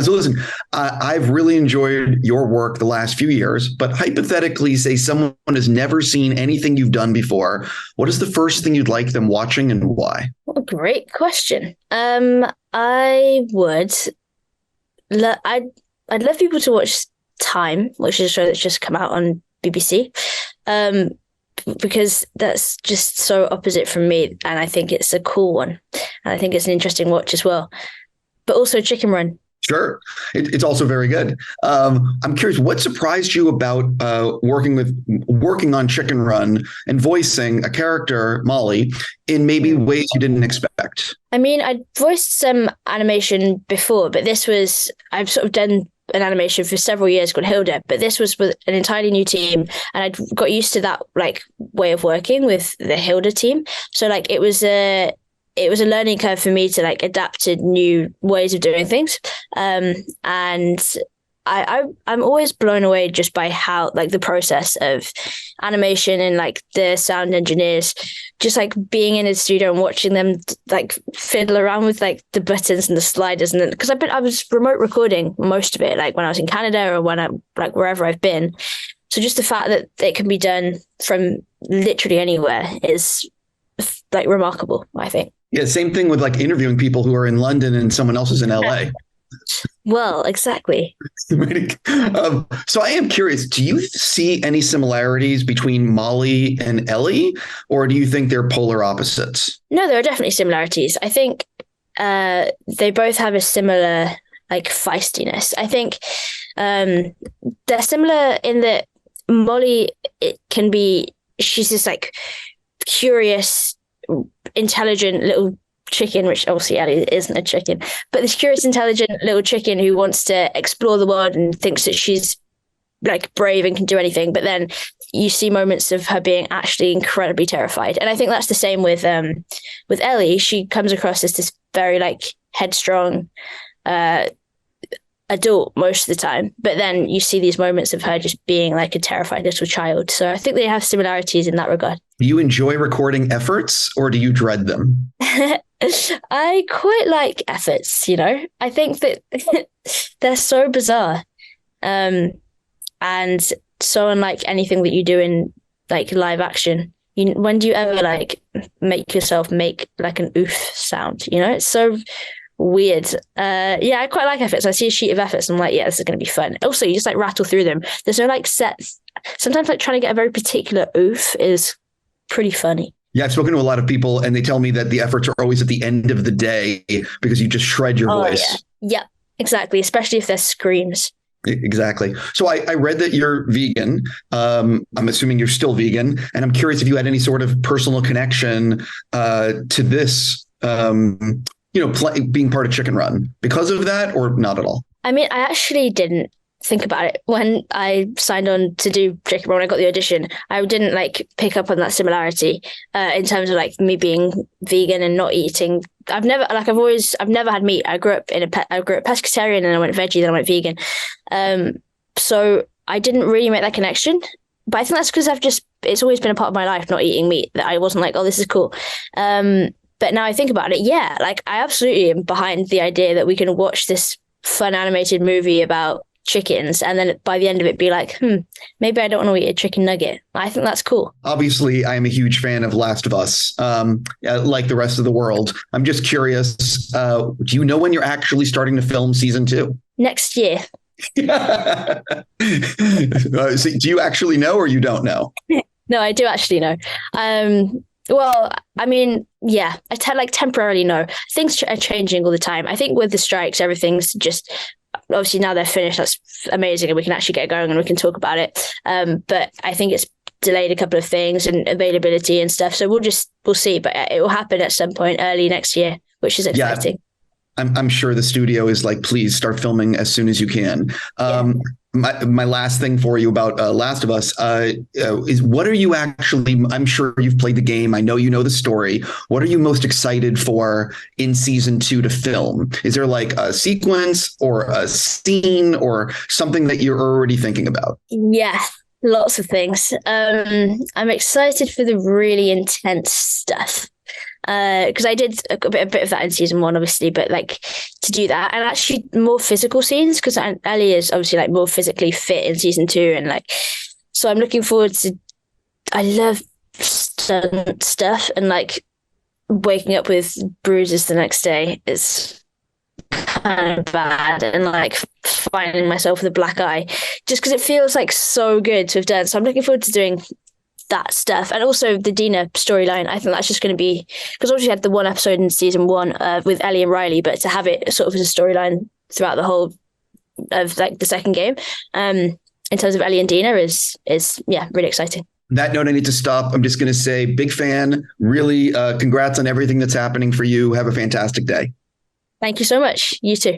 So listen, I've really enjoyed your work the last few years, but hypothetically, say someone has never seen anything you've done before. What is the first thing you'd like them watching and why? What a great question. I would, I'd love people to watch Time, which is a show that's just come out on BBC. Um, because that's just so opposite from me, and I think it's a cool one, and I think it's an interesting watch as well. But also Chicken Run. Sure. It's also very good. I'm curious, what surprised you about working on Chicken Run and voicing a character, Molly, in maybe ways you didn't expect? I mean, I'd voiced some animation before, but I've sort of done an animation for several years called Hilda, but this was with an entirely new team, and I'd got used to that like way of working with the Hilda team. So like it was a learning curve for me to like adapt to new ways of doing things. And I'm always blown away just by how like the process of animation and like the sound engineers just like being in a studio and watching them like fiddle around with like the buttons and the sliders, and because I was remote recording most of it, like when I was in Canada or when I like wherever I've been. So just the fact that it can be done from literally anywhere is like remarkable, I think. Yeah, same thing with like interviewing people who are in London and someone else is in LA. Well, exactly. So I am curious, do you see any similarities between Molly and Ellie, or do you think they're polar opposites? No, there are definitely similarities. I think they both have a similar like feistiness. I think they're similar in that Molly, she's this like curious, intelligent little chicken, which obviously Ellie isn't a chicken, but this curious, intelligent little chicken who wants to explore the world and thinks that she's like brave and can do anything. But then you see moments of her being actually incredibly terrified. And I think that's the same with Ellie. She comes across as this very like headstrong adult most of the time, but then you see these moments of her just being like a terrified little child. So I think they have similarities in that regard. Do you enjoy recording efforts or do you dread them? I quite like efforts, you know. I think that they're so bizarre, and so unlike anything that you do in like live action. When do you ever like make yourself make like an oof sound? You know, it's so weird. Yeah, I quite like efforts. I see a sheet of efforts and I'm like, yeah, this is going to be fun. Also, you just like rattle through them. There's no like sets. Sometimes like trying to get a very particular oof is pretty funny. Yeah, I've spoken to a lot of people and they tell me that the efforts are always at the end of the day because you just shred your voice. Yeah, exactly. Especially if there's screams. Exactly. So I read that you're vegan. I'm assuming you're still vegan. And I'm curious if you had any sort of personal connection to this, being part of Chicken Run because of that or not at all? I mean, I actually didn't think about it when I signed on to do Chicken Run. When I got the audition, I didn't like pick up on that similarity in terms of like me being vegan and not eating. I've never had meat. I grew up pescatarian and I went veggie, then I went vegan. So I didn't really make that connection. But I think that's because it's always been a part of my life not eating meat, that I wasn't like, oh, this is cool. But now I think about it, yeah, like I absolutely am behind the idea that we can watch this fun animated movie about chickens and then by the end of it be like, maybe I don't want to eat a chicken nugget. I think that's cool. Obviously, I am a huge fan of Last of Us, like the rest of the world. I'm just curious, do you know when you're actually starting to film season 2? Next year. So do you actually know or you don't know? No, I do actually know. Well, I mean, yeah, I temporarily know. Things are changing all the time. I think with the strikes, everything's just, obviously now they're finished. That's amazing. And we can actually get going and we can talk about it. But I think it's delayed a couple of things and availability and stuff. So we'll see. But it will happen at some point early next year, which is exciting. Yeah, I'm sure the studio is like, please start filming as soon as you can. My last thing for you about Last of Us is what are you actually, I'm sure you've played the game. I know you know the story. What are you most excited for in season 2 to film? Is there like a sequence or a scene or something that you're already thinking about? Yeah, lots of things. I'm excited for the really intense stuff. because I did a bit of that in season 1, obviously, but like to do that and actually more physical scenes, because Ellie is obviously like more physically fit in season 2, and like so I'm looking forward to. I love stunt stuff, and like waking up with bruises the next day is kind of bad, and like finding myself with a black eye, just because it feels like so good to have done. So I'm looking forward to doing that stuff, and also the Dina storyline. I think that's just going to be, because obviously I had the one episode in season 1 with Ellie and Riley, but to have it sort of as a storyline throughout the whole of like the second game, in terms of Ellie and Dina is really exciting. That note, I need to stop. I'm just going to say, big fan. Really, congrats on everything that's happening for you. Have a fantastic day. Thank you so much. You too.